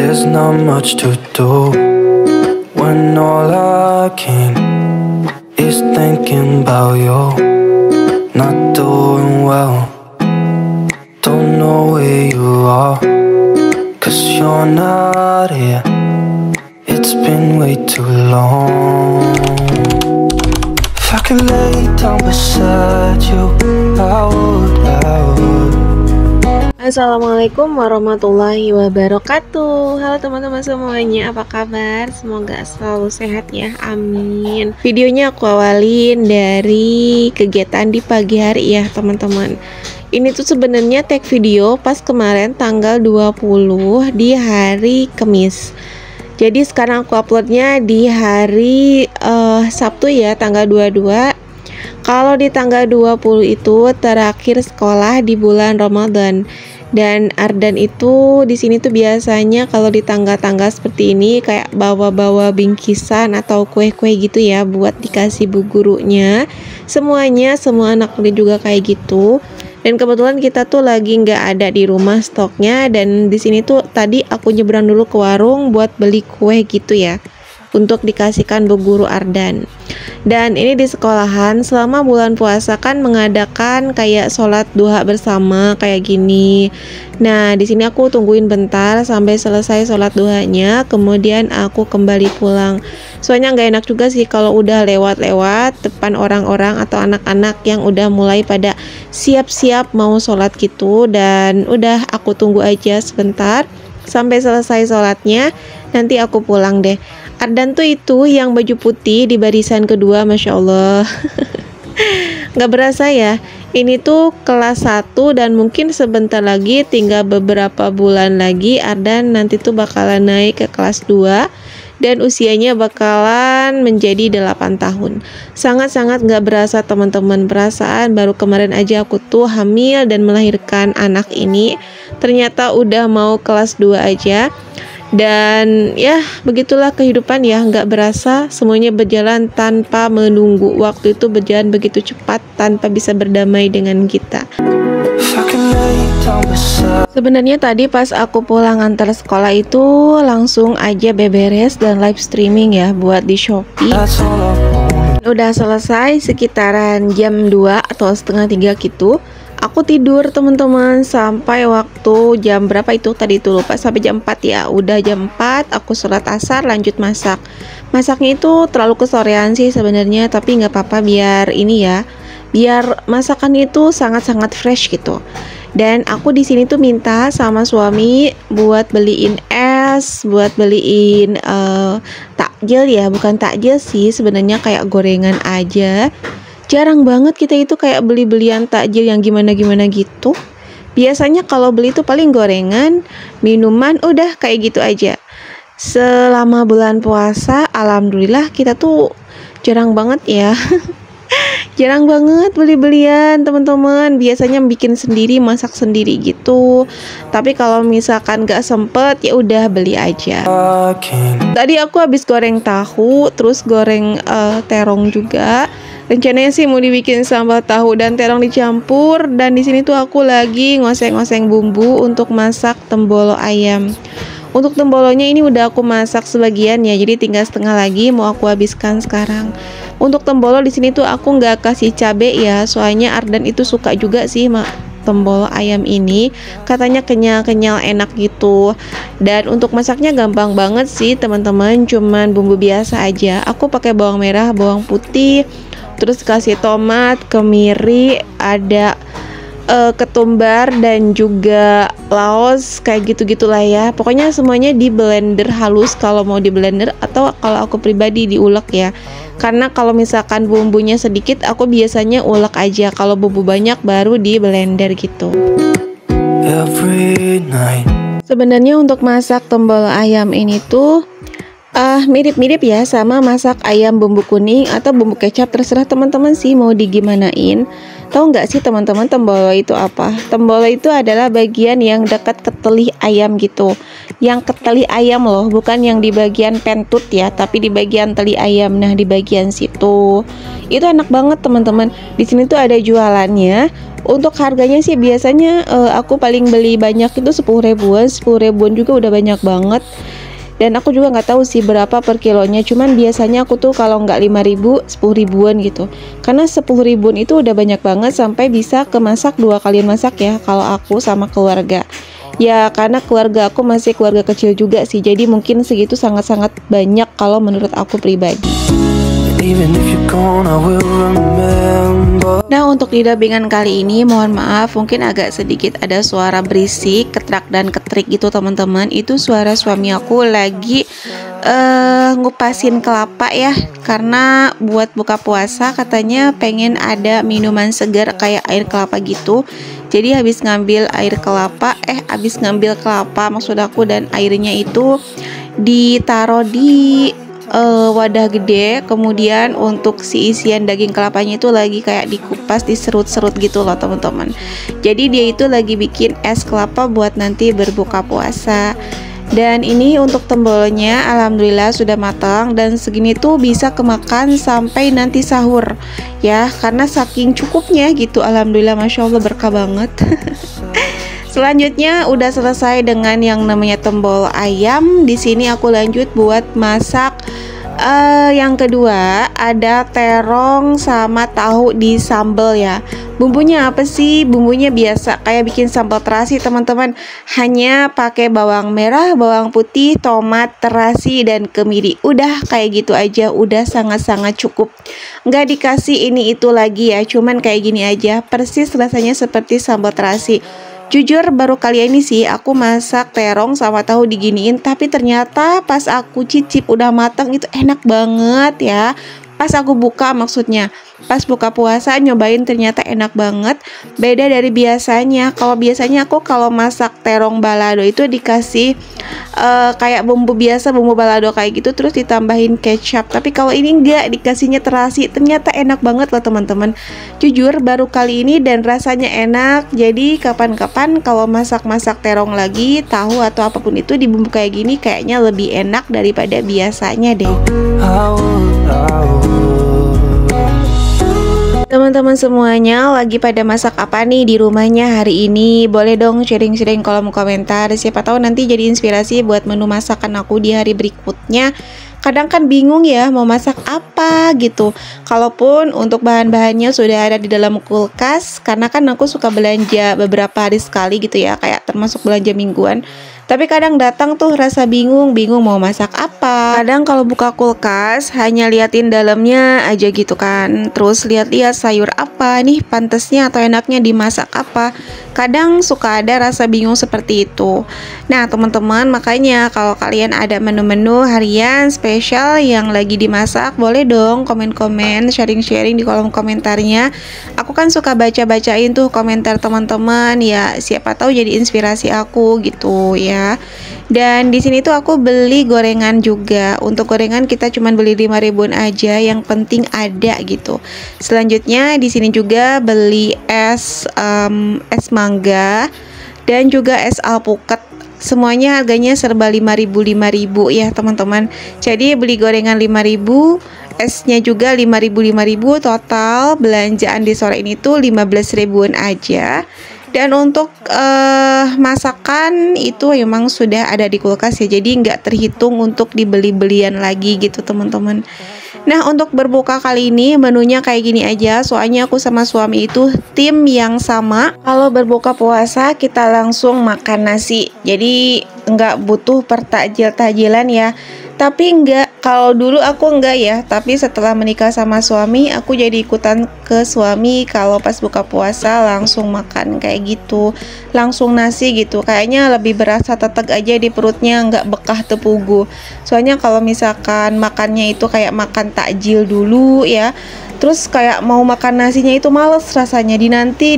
There's not much to do when all I can is thinking about you. Not doing well, don't know where you are, 'cause you're not here. It's been way too long. If I could lay down beside you, I would. Assalamualaikum warahmatullahi wabarakatuh. Halo teman-teman semuanya, apa kabar? Semoga selalu sehat ya, amin. Videonya aku awalin dari kegiatan di pagi hari ya teman-teman. Ini tuh sebenarnya tag video pas kemarin tanggal 20 di hari Kamis. Jadi sekarang aku uploadnya di hari Sabtu ya, tanggal 22. Kalau di tanggal 20 itu terakhir sekolah di bulan Ramadan. Dan Ardan itu di sini tuh biasanya kalau di tanggal-tanggal seperti ini kayak bawa-bawa bingkisan atau kue-kue gitu ya buat dikasih bu gurunya. Semuanya, semua anak murid juga kayak gitu. Dan kebetulan kita tuh lagi nggak ada di rumah stoknya, dan di sini tuh tadi aku nyebrang dulu ke warung buat beli kue gitu ya untuk dikasihkan bu guru Ardan. Dan ini di sekolahan selama bulan puasa kan mengadakan kayak sholat duha bersama kayak gini. Nah di sini aku tungguin bentar sampai selesai sholat duhanya, kemudian aku kembali pulang. Soalnya nggak enak juga sih kalau udah lewat-lewat depan orang-orang atau anak-anak yang udah mulai pada siap-siap mau sholat gitu. Dan udah aku tunggu aja sebentar sampai selesai sholatnya, nanti aku pulang deh. Ardan tuh itu yang baju putih di barisan kedua, Masya Allah. Gak berasa ya, ini tuh kelas 1 dan mungkin sebentar lagi, tinggal beberapa bulan lagi Ardan nanti tuh bakalan naik ke kelas 2 dan usianya bakalan menjadi 8 tahun. Sangat-sangat gak berasa teman-teman, perasaan baru kemarin aja aku tuh hamil dan melahirkan anak ini, ternyata udah mau kelas 2 aja. Dan ya begitulah kehidupan ya, nggak berasa semuanya berjalan tanpa menunggu. Waktu itu berjalan begitu cepat tanpa bisa berdamai dengan kita. Sebenarnya tadi pas aku pulang antar sekolah itu langsung aja beberes dan live streaming ya buat di Shopee. Udah selesai sekitaran jam 2 atau setengah 3 gitu. Aku tidur teman-teman sampai waktu jam berapa itu tadi itu lupa, sampai jam 4 ya. Udah jam 4 aku sholat asar lanjut masak. Masaknya itu terlalu kesorean sih sebenarnya, tapi nggak apa-apa biar ini ya, biar masakan itu sangat-sangat fresh gitu. Dan aku di sini tuh minta sama suami buat beliin es, buat beliin takjil ya, bukan takjil sih sebenarnya, kayak gorengan aja. Jarang banget kita itu kayak beli-belian takjil yang gimana-gimana gitu. Biasanya kalau beli itu paling gorengan, minuman, udah kayak gitu aja. Selama bulan puasa, alhamdulillah kita tuh jarang banget ya. Jarang banget beli-belian teman-teman. Biasanya bikin sendiri, masak sendiri gitu. Tapi kalau misalkan gak sempet ya udah beli aja. Tadi aku habis goreng tahu, terus goreng terong juga. Rencananya sih mau dibikin sambal tahu dan terong dicampur. Dan di sini tuh aku lagi ngoseng-ngoseng bumbu untuk masak tembolo ayam. Untuk tembolonya ini udah aku masak sebagian ya, jadi tinggal setengah lagi mau aku habiskan sekarang. Untuk tembolo di sini tuh aku nggak kasih cabe ya, soalnya Ardan itu suka juga sih tembolo ayam ini, katanya kenyal-kenyal enak gitu. Dan untuk masaknya gampang banget sih teman-teman, cuman bumbu biasa aja. Aku pakai bawang merah, bawang putih, terus kasih tomat, kemiri, ada ketumbar dan juga laos kayak gitu-gitulah ya. Pokoknya semuanya di blender halus kalau mau di blender, atau kalau aku pribadi diulek ya. Karena kalau misalkan bumbunya sedikit aku biasanya ulek aja, kalau bumbu banyak baru di blender gitu. Sebenarnya untuk masak tembolo ayam ini tuh mirip-mirip ya sama masak ayam bumbu kuning atau bumbu kecap, terserah teman-teman sih mau digimanain. Tahu nggak sih teman-teman tembolo itu apa? Tembolo itu adalah bagian yang dekat ke teli ayam gitu. Yang ke teli ayam loh, bukan yang di bagian pentut ya, tapi di bagian teli ayam. Nah, di bagian situ. Itu enak banget teman-teman. Di sini tuh ada jualannya. Untuk harganya sih biasanya aku paling beli banyak itu 10 ribuan. 10 ribuan juga udah banyak banget. Dan aku juga nggak tahu sih berapa per kilonya, cuman biasanya aku tuh kalau nggak 5.000, 10 ribuan gitu. Karena 10 ribuan itu udah banyak banget sampai bisa kemasak 2 kali masak ya kalau aku sama keluarga. Ya karena keluarga aku masih keluarga kecil juga sih, jadi mungkin segitu sangat-sangat banyak kalau menurut aku pribadi. Nah, untuk di dubbingan kali ini mohon maaf mungkin agak sedikit ada suara berisik, ketrak dan ketrik gitu teman-teman. Itu suara suami aku lagi ngupasin kelapa ya, karena buat buka puasa katanya pengen ada minuman segar kayak air kelapa gitu. Jadi habis ngambil kelapa maksud aku, dan airnya itu ditaruh di wadah gede, kemudian untuk si isian daging kelapanya itu lagi kayak dikupas, diserut-serut gitu loh teman-teman. Jadi dia itu lagi bikin es kelapa buat nanti berbuka puasa. Dan ini untuk tembolonya alhamdulillah sudah matang, dan segini tuh bisa kemakan sampai nanti sahur ya, karena saking cukupnya gitu. Alhamdulillah, masya Allah, berkah banget. Selanjutnya udah selesai dengan yang namanya tembol ayam. Di sini aku lanjut buat masak yang kedua, ada terong sama tahu di sambal ya. Bumbunya apa sih? Bumbunya biasa kayak bikin sambal terasi teman-teman. Hanya pakai bawang merah, bawang putih, tomat, terasi, dan kemiri. Udah kayak gitu aja, udah sangat-sangat cukup. Nggak dikasih ini itu lagi ya, cuman kayak gini aja. Persis rasanya seperti sambal terasi. Jujur baru kali ini sih aku masak terong sama tahu diginiin, tapi ternyata pas aku cicip udah matang itu enak banget ya. Pas aku buka, maksudnya pas buka puasa nyobain, ternyata enak banget. Beda dari biasanya. Kalau biasanya aku kalau masak terong balado itu dikasih kayak bumbu biasa, bumbu balado kayak gitu, terus ditambahin kecap. Tapi kalau ini enggak, dikasihnya terasi. Ternyata enak banget loh teman-teman. Jujur baru kali ini dan rasanya enak. Jadi kapan-kapan kalau masak-masak terong lagi, tahu atau apapun itu di bumbu kayak gini, kayaknya lebih enak daripada biasanya deh. Teman-teman semuanya lagi pada masak apa nih di rumahnya hari ini? Boleh dong sharing-sharing kolom komentar. Siapa tahu nanti jadi inspirasi buat menu masakan aku di hari berikutnya. Kadang kan bingung ya mau masak apa gitu. Kalaupun untuk bahan-bahannya sudah ada di dalam kulkas, karena kan aku suka belanja beberapa hari sekali gitu ya, kayak termasuk belanja mingguan. Tapi kadang datang tuh rasa bingung mau masak apa. Kadang kalau buka kulkas hanya liatin dalamnya aja gitu kan. Terus lihat-lihat sayur apa nih pantesnya atau enaknya dimasak apa. Kadang suka ada rasa bingung seperti itu. Nah teman-teman, makanya kalau kalian ada menu-menu harian spesial yang lagi dimasak, boleh dong komen-komen, sharing-sharing di kolom komentarnya. Aku kan suka baca-bacain tuh komentar teman-teman ya, siapa tahu jadi inspirasi aku gitu ya. Dan di sini tuh aku beli gorengan juga. Untuk gorengan kita cuma beli 5 ribuan aja, yang penting ada gitu. Selanjutnya di sini juga beli es mangga dan juga es alpukat. Semuanya harganya serba 5.000 ya teman-teman. Jadi beli gorengan 5.000, esnya juga 5.000 total belanjaan di sore ini tuh 15 ribuan aja. Dan untuk masakan itu memang sudah ada di kulkas ya, jadi nggak terhitung untuk dibeli-belian lagi gitu teman-teman. Nah untuk berbuka kali ini menunya kayak gini aja, soalnya aku sama suami itu tim yang sama. Kalau berbuka puasa kita langsung makan nasi, jadi nggak butuh pertajil-tajilan ya. Tapi enggak, kalau dulu aku enggak ya, tapi setelah menikah sama suami aku jadi ikutan ke suami. Kalau pas buka puasa langsung makan kayak gitu, langsung nasi gitu, kayaknya lebih berasa teteg aja di perutnya, enggak bekah tepugu. Soalnya kalau misalkan makannya itu kayak makan takjil dulu ya, terus kayak mau makan nasinya itu males rasanya, dinanti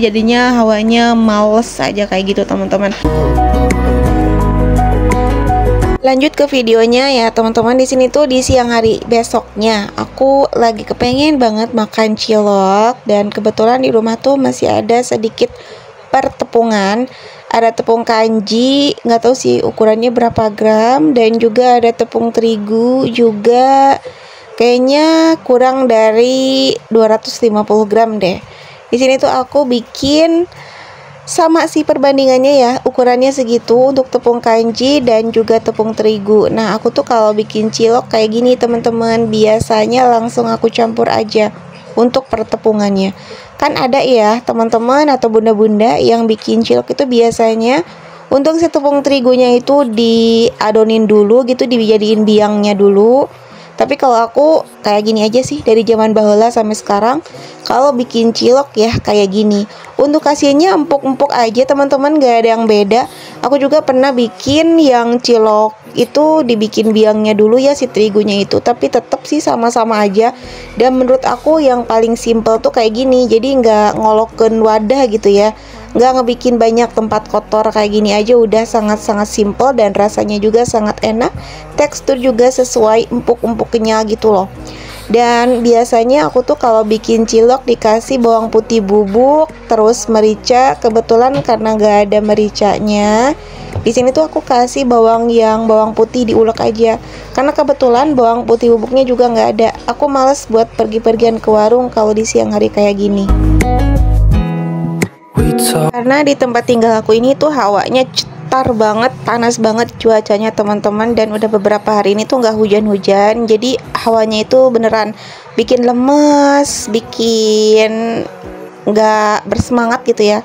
jadinya hawanya males aja kayak gitu teman-teman. Lanjut ke videonya ya teman-teman. Di sini tuh di siang hari besoknya aku lagi kepengen banget makan cilok, dan kebetulan di rumah tuh masih ada sedikit pertepungan. Ada tepung kanji, nggak tahu sih ukurannya berapa gram, dan juga ada tepung terigu juga kayaknya kurang dari 250 gram deh. Di sini tuh aku bikin sama sih perbandingannya ya, ukurannya segitu untuk tepung kanji dan juga tepung terigu. Nah, aku tuh kalau bikin cilok kayak gini teman-teman, biasanya langsung aku campur aja untuk pertepungannya. Kan ada ya teman-teman atau bunda-bunda yang bikin cilok itu biasanya untuk si tepung terigunya itu diadonin dulu gitu, dijadiin biangnya dulu. Tapi kalau aku kayak gini aja sih, dari zaman baheula sampai sekarang kalau bikin cilok ya kayak gini. Untuk hasilnya empuk-empuk aja teman-teman, gak ada yang beda. Aku juga pernah bikin yang cilok itu dibikin biangnya dulu ya si terigunya itu, tapi tetap sih sama-sama aja. Dan menurut aku yang paling simple tuh kayak gini, jadi nggak ngolokeun wadah gitu ya, nggak ngebikin banyak tempat kotor. Kayak gini aja udah sangat-sangat simple dan rasanya juga sangat enak, tekstur juga sesuai, empuk-empuk kenyal gitu loh. Dan biasanya aku tuh kalau bikin cilok dikasih bawang putih bubuk, terus merica. Kebetulan karena nggak ada mericanya, di sini tuh aku kasih bawang putih diulek aja. Karena kebetulan bawang putih bubuknya juga nggak ada. Aku males buat pergi-pergian ke warung kalau di siang hari kayak gini. Karena di tempat tinggal aku ini tuh hawanya cetar banget, panas banget cuacanya teman-teman, dan udah beberapa hari ini tuh nggak hujan-hujan, jadi hawanya itu beneran bikin lemes, bikin nggak bersemangat gitu ya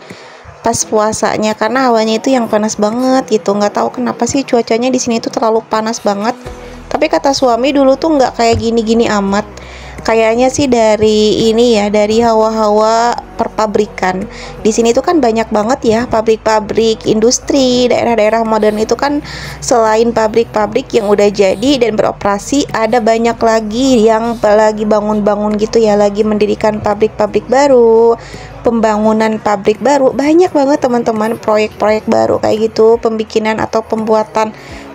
pas puasanya, karena hawanya itu yang panas banget gitu. Nggak tahu kenapa sih cuacanya di sini tuh terlalu panas banget. Tapi kata suami dulu tuh nggak kayak gini-gini amat. Kayaknya sih dari ini ya, dari hawa-hawa perpabrikan. Di sini tuh kan banyak banget ya pabrik-pabrik, industri, daerah-daerah modern itu kan selain pabrik-pabrik yang udah jadi dan beroperasi, ada banyak lagi yang lagi bangun-bangun gitu ya, lagi mendirikan pabrik-pabrik baru, pembangunan pabrik baru, banyak banget teman-teman proyek-proyek baru kayak gitu, pembikinan atau pembuatan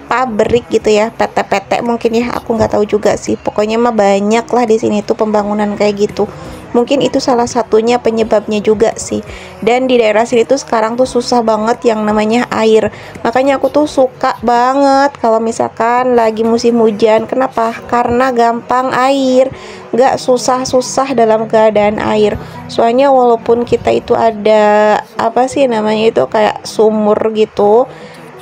pabrik gitu ya, PT-PT mungkin ya, aku nggak tahu juga sih. Pokoknya mah banyak lah di sini tuh pembangunan kayak gitu. Mungkin itu salah satunya penyebabnya juga sih. Dan di daerah sini tuh sekarang tuh susah banget yang namanya air. Makanya aku tuh suka banget kalau misalkan lagi musim hujan. Kenapa? Karena gampang air, nggak susah-susah dalam keadaan air. Soalnya walaupun kita itu ada apa sih namanya itu kayak sumur gitu,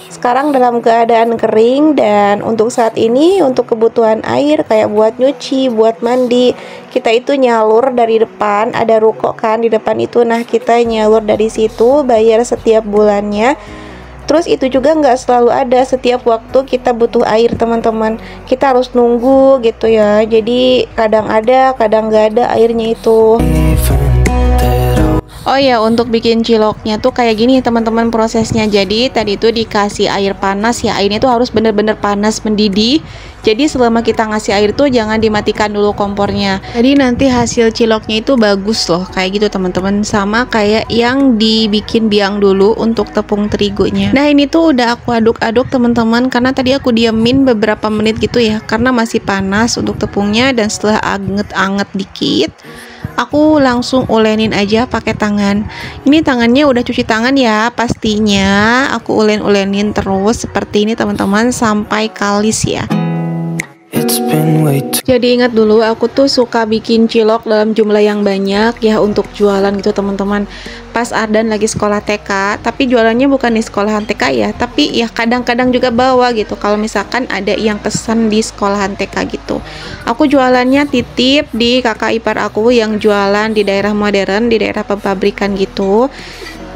sekarang dalam keadaan kering. Dan untuk saat ini untuk kebutuhan air kayak buat nyuci, buat mandi, kita itu nyalur dari depan, ada ruko kan di depan itu. Nah, kita nyalur dari situ, bayar setiap bulannya. Terus itu juga nggak selalu ada setiap waktu kita butuh air teman-teman, kita harus nunggu gitu ya. Jadi kadang ada, kadang nggak ada airnya itu. Oh ya, untuk bikin ciloknya tuh kayak gini teman-teman prosesnya. Jadi tadi itu dikasih air panas ya, airnya tuh harus bener-bener panas mendidih. Jadi selama kita ngasih air tuh jangan dimatikan dulu kompornya. Jadi nanti hasil ciloknya itu bagus loh, kayak gitu teman-teman. Sama kayak yang dibikin biang dulu untuk tepung terigunya. Nah, ini tuh udah aku aduk-aduk teman-teman, karena tadi aku diemin beberapa menit gitu ya, karena masih panas untuk tepungnya. Dan setelah anget-anget dikit, aku langsung ulenin aja pakai tangan. Ini tangannya udah cuci tangan ya pastinya. Aku ulen-ulenin terus seperti ini teman-teman sampai kalis ya. Jadi ingat dulu aku tuh suka bikin cilok dalam jumlah yang banyak ya untuk jualan gitu teman-teman. Pas Ardan lagi sekolah TK, tapi jualannya bukan di sekolahan TK ya, tapi ya kadang-kadang juga bawa gitu kalau misalkan ada yang pesan di sekolahan TK gitu. Aku jualannya titip di kakak ipar aku yang jualan di daerah modern, di daerah pabrikan gitu.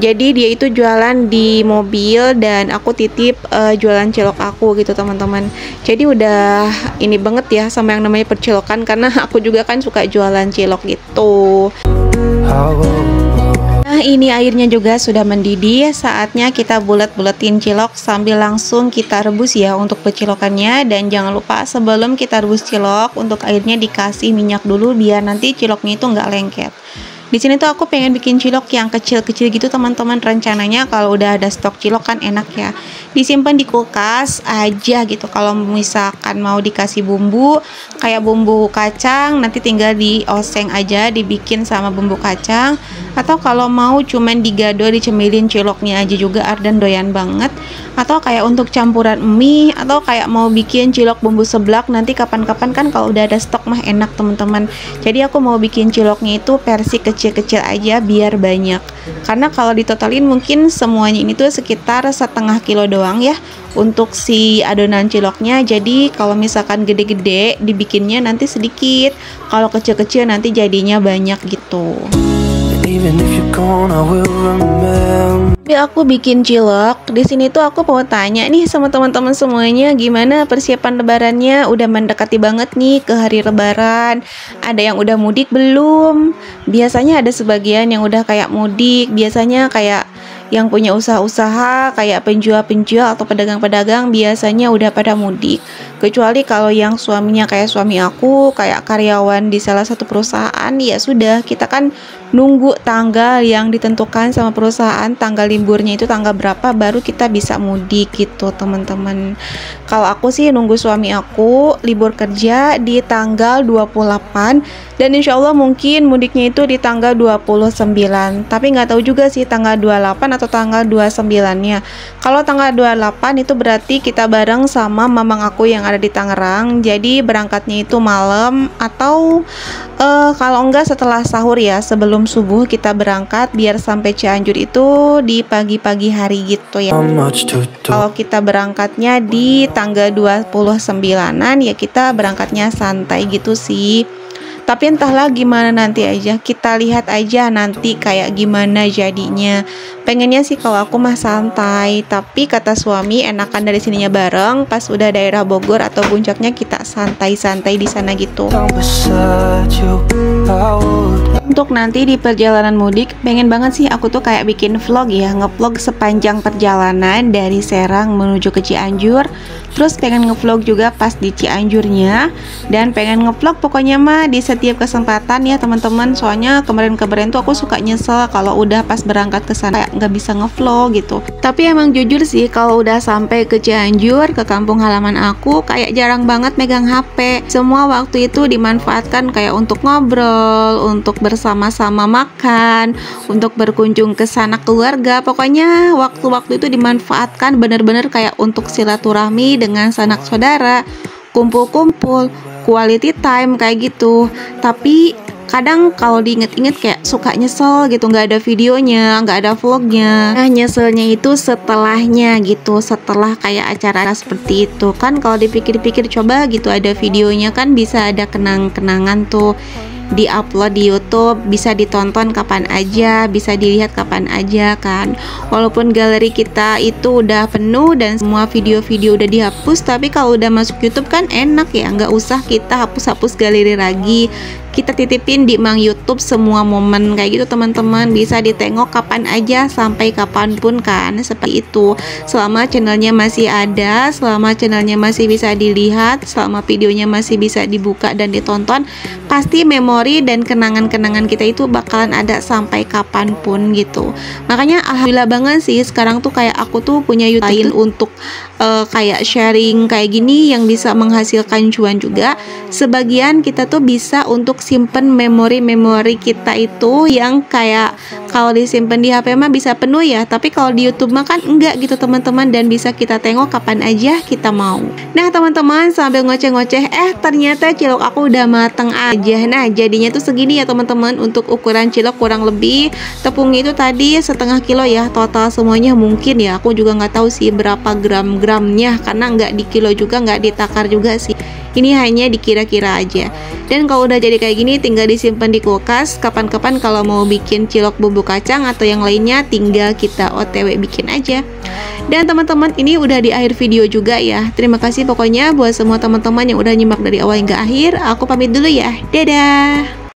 Jadi dia itu jualan di mobil dan aku titip jualan cilok aku gitu teman-teman. Jadi udah ini banget ya sama yang namanya percilokan, karena aku juga kan suka jualan cilok gitu. Nah, ini airnya juga sudah mendidih. Saatnya kita bulet-buletin cilok sambil langsung kita rebus ya untuk pecilokannya. Dan jangan lupa sebelum kita rebus cilok, untuk airnya dikasih minyak dulu biar nanti ciloknya itu nggak lengket. Di sini tuh aku pengen bikin cilok yang kecil-kecil gitu teman-teman. Rencananya kalau udah ada stok cilok kan enak ya, disimpan di kulkas aja gitu. Kalau misalkan mau dikasih bumbu kayak bumbu kacang, nanti tinggal dioseng aja, dibikin sama bumbu kacang. Atau kalau mau cuman digado, dicemilin ciloknya aja juga Ardan doyan banget. Atau kayak untuk campuran mie, atau kayak mau bikin cilok bumbu seblak nanti kapan-kapan kan kalau udah ada stok mah enak teman-teman. Jadi aku mau bikin ciloknya itu versi kecil-kecil aja biar banyak, karena kalau ditotalin mungkin semuanya ini tuh sekitar setengah kilo doang ya untuk si adonan ciloknya. Jadi kalau misalkan gede-gede dibikinnya nanti sedikit, kalau kecil-kecil nanti jadinya banyak gitu. Aku bikin cilok. Di sini tuh aku mau tanya nih sama teman-teman semuanya, gimana persiapan lebarannya? Udah mendekati banget nih ke hari lebaran. Ada yang udah mudik belum? Biasanya ada sebagian yang udah kayak mudik. Biasanya kayak yang punya usaha-usaha kayak penjual-penjual atau pedagang-pedagang biasanya udah pada mudik. Kecuali kalau yang suaminya kayak suami aku, kayak karyawan di salah satu perusahaan, ya sudah, kita kan nunggu tanggal yang ditentukan sama perusahaan, tanggal liburnya itu tanggal berapa baru kita bisa mudik gitu teman-teman. Kalau aku sih nunggu suami aku libur kerja di tanggal 28 dan insya Allah mungkin mudiknya itu di tanggal 29, tapi nggak tahu juga sih tanggal 28 atau tanggal 29-nya. Kalau tanggal 28 itu berarti kita bareng sama mamang aku yang ada di Tangerang, jadi berangkatnya itu malam atau kalau enggak setelah sahur ya, sebelum subuh kita berangkat biar sampai Cianjur itu di pagi-pagi hari gitu ya. Kalau kita berangkatnya di tanggal 29-an ya kita berangkatnya santai gitu sih. Tapi entahlah gimana nanti aja, kita lihat aja nanti kayak gimana jadinya. Pengennya sih kalau aku mah santai, tapi kata suami enakan dari sininya bareng, pas udah daerah Bogor atau puncaknya kita santai-santai di sana gitu. Untuk nanti di perjalanan mudik, pengen banget sih aku tuh kayak bikin vlog ya, ngevlog sepanjang perjalanan dari Serang menuju ke Cianjur. Terus pengen ngevlog juga pas di Cianjurnya, dan pengen ngevlog pokoknya mah di setiap kesempatan ya teman-teman. Soalnya kemarin-kemarin tuh aku suka nyesel kalau udah pas berangkat ke sana nggak bisa ngevlog gitu. Tapi emang jujur sih kalau udah sampai ke Cianjur, ke kampung halaman aku, kayak jarang banget megang HP. Semua waktu itu dimanfaatkan kayak untuk ngobrol, untuk bersama-sama makan, untuk berkunjung ke sana keluarga. Pokoknya waktu-waktu itu dimanfaatkan bener-bener kayak untuk silaturahmi dengan sanak saudara, kumpul-kumpul, quality time kayak gitu. Tapi kadang kalau diinget-inget kayak suka nyesel gitu, nggak ada videonya, nggak ada vlognya. Nah nyeselnya itu setelahnya gitu, setelah kayak acara seperti itu kan. Kalau dipikir-pikir coba gitu ada videonya kan bisa ada kenang-kenangan tuh, di-upload di YouTube, bisa ditonton kapan aja, bisa dilihat kapan aja kan. Walaupun galeri kita itu udah penuh dan semua video-video udah dihapus, tapi kalau udah masuk YouTube kan enak ya, nggak usah kita hapus-hapus galeri lagi. Kita titipin di Mang YouTube semua momen kayak gitu teman-teman, bisa ditengok kapan aja sampai kapanpun kan, seperti itu. Selama channelnya masih ada, selama channelnya masih bisa dilihat, selama videonya masih bisa dibuka dan ditonton, pasti memori dan kenangan-kenangan kita itu bakalan ada sampai kapanpun gitu. Makanya alhamdulillah banget sih sekarang tuh kayak aku tuh punya YouTube untuk kayak sharing kayak gini yang bisa menghasilkan cuan juga. Sebagian kita tuh bisa untuk simpen memori-memori kita itu yang kayak kalau disimpan di HP mah bisa penuh ya, tapi kalau di YouTube mah kan enggak gitu teman-teman, dan bisa kita tengok kapan aja kita mau. Nah teman-teman, sambil ngoceh-ngoceh ternyata cilok aku udah mateng aja. Nah jadinya tuh segini ya teman-teman. Untuk ukuran cilok kurang lebih tepungnya itu tadi setengah kilo ya, total semuanya mungkin ya, aku juga nggak tahu sih berapa gram-gramnya karena nggak di kilo juga, nggak ditakar juga sih. Ini hanya dikira-kira aja. Dan kalau udah jadi kayak gini tinggal disimpan di kulkas. Kapan-kapan kalau mau bikin cilok bumbu kacang atau yang lainnya tinggal kita OTW bikin aja. Dan teman-teman, ini udah di akhir video juga ya. Terima kasih pokoknya buat semua teman-teman yang udah nyimak dari awal hingga akhir. Aku pamit dulu ya. Dadah.